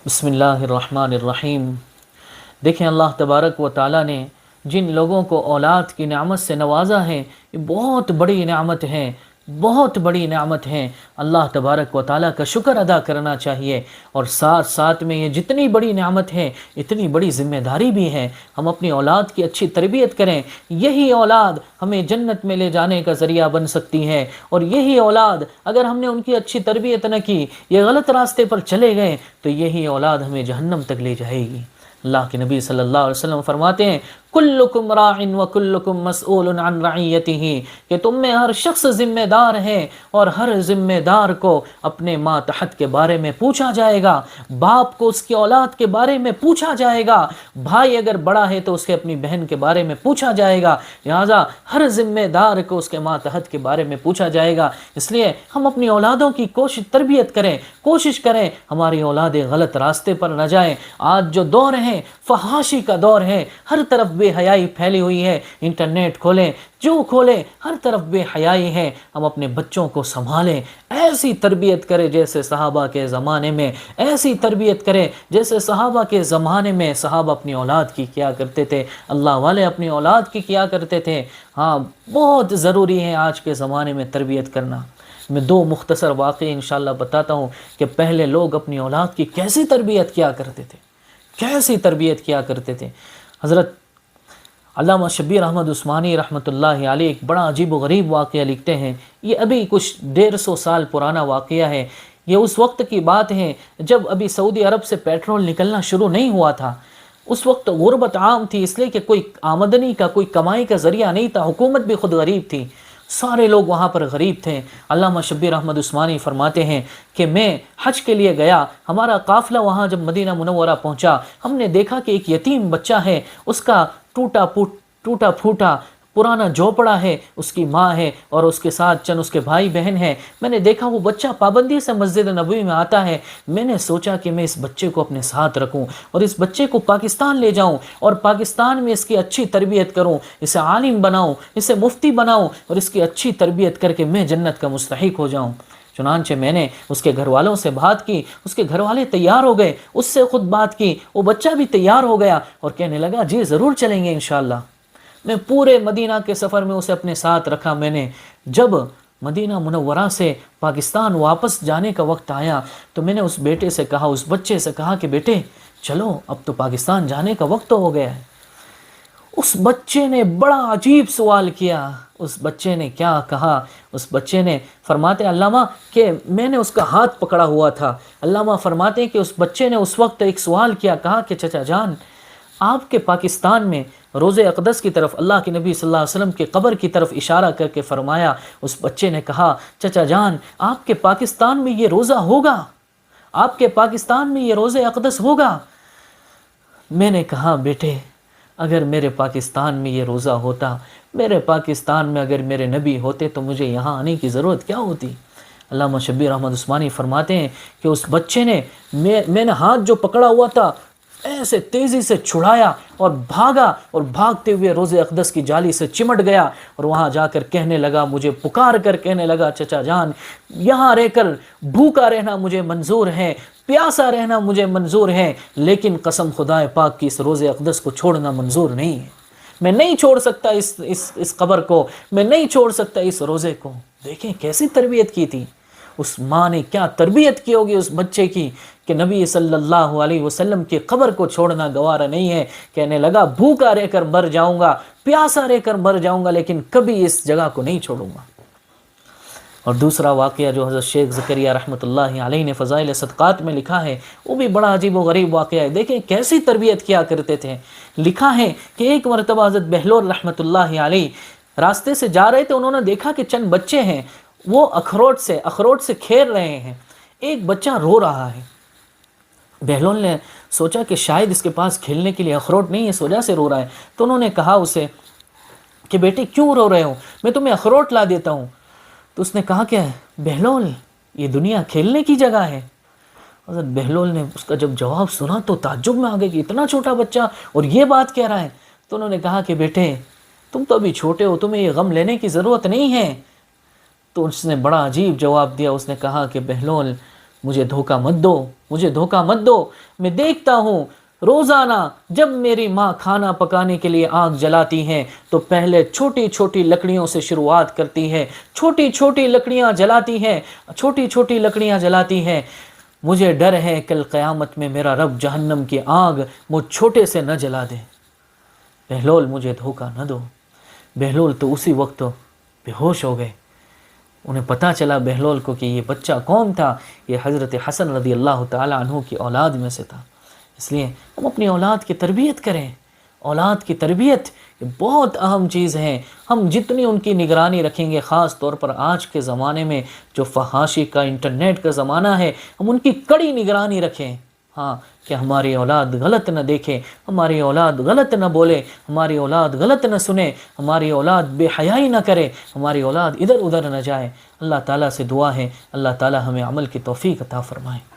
بسم اللہ الرحمن الرحیم۔ دیکھیں، اللہ تبارک و تعالیٰ نے جن لوگوں کو اولاد کی نعمت سے نوازا ہے، یہ بہت بڑی نعمت ہے، بہت بڑی نعمت ہے۔ اللہ تبارک و تعالیٰ کا شکر ادا کرنا چاہیے، اور ساتھ ساتھ میں یہ جتنی بڑی نعمت ہے اتنی بڑی ذمہ داری بھی ہے۔ ہم اپنی اولاد کی اچھی تربیت کریں، یہی اولاد ہمیں جنت میں لے جانے کا ذریعہ بن سکتی ہے، اور یہی اولاد اگر ہم نے ان کی اچھی تربیت نہ کی، یہ غلط راستے پر چلے گئے، تو یہی اولاد ہمیں جہنم تک لے جائے گی۔ اللہ کے نبی صلی اللہ علیہ وسلم فرماتے ہیں، کلکم راع وکلکم مسئول عن رعیتہ، کہ تم میں ہر شخص ذمہ دار ہے، اور ہر ذمہ دار کو اپنے ماتحت کے بارے میں پوچھا جائے گا۔ باپ کو اس کی اولاد کے بارے میں پوچھا جائے گا، بھائی اگر بڑا ہے تو اس کے اپنی بہن کے بارے میں پوچھا جائے گا، لہذا ہر ذمہ دار کو اس کے ماتحت کے بارے میں پوچھا جائے گا۔ اس لیے ہم اپنی اولادوں کی تربیت کریں، کوشش کریں ہماری اولادیں غلط راستے پر نہ جائیں۔ آج جو دور ہے فحاشی کا دور ہے، ہر طرف بے حیائی پھیلی ہوئی ہے، انٹرنیٹ کھولیں، جو کھولیں ہر طرف بے حیائی ہے۔ ہم اپنے بچوں کو سنبھالیں، ایسی تربیت کریں جیسے صحابہ کے زمانے میں، ایسی تربیت کریں جیسے صحابہ کے زمانے میں صحابہ اپنی اولاد کی کیا کرتے تھے، اللہ والے اپنی اولاد کی کیا کرتے تھے۔ ہاں، بہت ضروری ہے آج کے زمانے میں تربیت کرنا۔ میں دو مختصر واقعے انشاءاللہ بتاتا ہوں کہ پہلے لوگ اپنی اولاد کی کیسی تربیت کیا کرتے تھے، کیسی تربیت کیا کرتے تھے۔ حضرت علامہ شبیر احمد عثمانی رحمۃ اللہ علیہ ایک بڑا عجیب و غریب واقعہ لکھتے ہیں۔ یہ ابھی کچھ 150 سال پرانا واقعہ ہے۔ یہ اس وقت کی بات ہے جب ابھی سعودی عرب سے پیٹرول نکلنا شروع نہیں ہوا تھا۔ اس وقت غربت عام تھی، اس لیے کہ کوئی آمدنی کا، کوئی کمائی کا ذریعہ نہیں تھا، حکومت بھی خود غریب تھی، سارے لوگ وہاں پر غریب تھے۔ علامہ شبیر احمد عثمانی فرماتے ہیں کہ میں حج کے لیے گیا، ہمارا قافلہ وہاں جب مدینہ منورہ پہنچا، ہم نے دیکھا کہ ایک یتیم بچہ ہے، اس کا ٹوٹا پھوٹا پرانا جھوپڑا ہے، اس کی ماں ہے اور اس کے ساتھ چند اس کے بھائی بہن ہیں۔ میں نے دیکھا وہ بچہ پابندی سے مسجد نبوی میں آتا ہے۔ میں نے سوچا کہ میں اس بچے کو اپنے ساتھ رکھوں اور اس بچے کو پاکستان لے جاؤں، اور پاکستان میں اس کی اچھی تربیت کروں، اسے عالم بناؤں، اسے مفتی بناؤں، اور اس کی اچھی تربیت کر کے میں جنت کا مستحق ہو جاؤں۔ چنانچہ میں نے اس کے گھر والوں سے بات کی، اس کے گھر والے تیار ہو گئے، اس سے خود بات کی، وہ بچہ بھی تیار ہو گیا اور کہنے لگا جی ضرور چلیں گے انشاءاللہ۔ میں پورے مدینہ کے سفر میں اسے اپنے ساتھ رکھا۔ میں نے جب مدینہ منورہ سے پاکستان واپس جانے کا وقت آیا تو میں نے اس بیٹے سے کہا، اس بچے سے کہا کہ بیٹے چلو اب تو پاکستان جانے کا وقت ہو گیا ہے۔ اس بچے نے بڑا عجیب سوال کیا۔ اس بچے نے کیا کہا؟ اس بچے نے فرماتے علامہ کہ میں نے اس کا ہاتھ پکڑا ہوا تھا۔ علامہ فرماتے ہیں کہ اس بچے نے اس وقت ایک سوال کیا، کہا کہ چچا جان آپ کے پاکستان میں روضہ اقدس کی طرف، اللہ کے نبی صلی اللہ علیہ وسلم کے قبر کی طرف اشارہ کر کے فرمایا۔ اس بچے نے کہا چچا جان آپ کے پاکستان میں یہ روضہ ہوگا، آپ کے پاکستان میں یہ روضہ اقدس ہوگا؟ میں نے کہا بیٹے اگر میرے پاکستان میں یہ روضہ ہوتا، میرے پاکستان میں اگر میرے نبی ہوتے تو مجھے یہاں آنے کی ضرورت کیا ہوتی؟ علامہ شبیر احمد عثمانی فرماتے ہیں کہ اس بچے نے میں نے ہاتھ جو پکڑا ہوا تھا ایسے تیزی سے چھڑایا اور بھاگا، اور بھاگتے ہوئے روضہ اقدس کی جالی سے چمٹ گیا، اور وہاں جا کر کہنے لگا، مجھے پکار کر کہنے لگا چچا جان یہاں رہ کر بھوکا رہنا مجھے منظور ہے، پیاسا رہنا مجھے منظور ہے، لیکن قسم خدا پاک کی اس روضہ اقدس کو چھوڑنا منظور نہیں ہے۔ میں نہیں چھوڑ سکتا اس قبر کو، میں نہیں چھوڑ سکتا اس روضے کو۔ دیکھیں کیسی تربیت کی تھی اس ماں نے، کیا تربیت کی ہوگی اس بچے کی کہ نبی صلی اللہ علیہ وسلم کی قبر کو چھوڑنا گوارا نہیں ہے۔ کہنے لگا بھوکا رہ کر مر جاؤں گا، پیاسا رہ کر مر جاؤں گا، لیکن کبھی اس جگہ کو نہیں چھوڑوں گا۔ اور دوسرا واقعہ جو حضرت شیخ زکریا رحمۃ اللہ علیہ نے فضائل صدقات میں لکھا ہے، وہ بھی بڑا عجیب و غریب واقعہ ہے۔ دیکھیں کیسی تربیت کیا کرتے تھے۔ لکھا ہے کہ ایک مرتبہ حضرت بہلول رحمۃ اللہ علیہ راستے سے جا رہے تھے، انہوں نے دیکھا کہ چند بچے ہیں وہ اخروٹ سے کھیل رہے ہیں، ایک بچہ رو رہا ہے۔ بہلول نے سوچا کہ شاید اس کے پاس کھیلنے کے لیے اخروٹ نہیں ہے، اس وجہ سے رو رہا ہے، تو انہوں نے کہا اسے کہ بیٹے کیوں رو رہے ہو، میں تمہیں اخروٹ لا دیتا ہوں۔ تو اس نے کہا کہ بہلول یہ دنیا کھیلنے کی جگہ ہے۔ حضرت بہلول نے اس کا جب جواب سنا تو تعجب میں آ گئے کہ اتنا چھوٹا بچہ اور یہ بات کہہ رہا ہے۔ تو انہوں نے کہا کہ بیٹے تم تو ابھی چھوٹے ہو، تمہیں یہ غم لینے کی ضرورت نہیں ہے۔ تو اس نے بڑا عجیب جواب دیا، اس نے کہا کہ بہلول مجھے دھوکہ مت دو، مجھے دھوکہ مت دو۔ میں دیکھتا ہوں روزانہ جب میری ماں کھانا پکانے کے لیے آگ جلاتی ہیں تو پہلے چھوٹی چھوٹی لکڑیوں سے شروعات کرتی ہے، چھوٹی چھوٹی لکڑیاں جلاتی ہیں، چھوٹی چھوٹی لکڑیاں جلاتی ہیں۔ مجھے ڈر ہے کل قیامت میں میرا رب جہنم کی آگ مجھ چھوٹے سے نہ جلا دے۔ بہلول مجھے دھوکہ نہ دو۔ بہلول تو اسی وقت بے ہوش ہو گئے۔ انہیں پتہ چلا بہلول کو کہ یہ بچہ کون تھا، یہ حضرت حسن رضی اللہ تعالی عنہ کی اولاد میں سے تھا۔ اس لیے ہم اپنی اولاد کی تربیت کریں۔ اولاد کی تربیت یہ بہت اہم چیز ہے۔ ہم جتنی ان کی نگرانی رکھیں گے، خاص طور پر آج کے زمانے میں جو فحاشی کا انٹرنیٹ کا زمانہ ہے، ہم ان کی کڑی نگرانی رکھیں، ہاں، کہ ہماری اولاد غلط نہ دیکھے، ہماری اولاد غلط نہ بولے، ہماری اولاد غلط نہ سنے، ہماری اولاد بے حیائی نہ کرے، ہماری اولاد ادھر ادھر نہ جائے۔ اللہ تعالیٰ سے دعا ہے اللہ تعالیٰ ہمیں عمل کی توفیق عطا فرمائے۔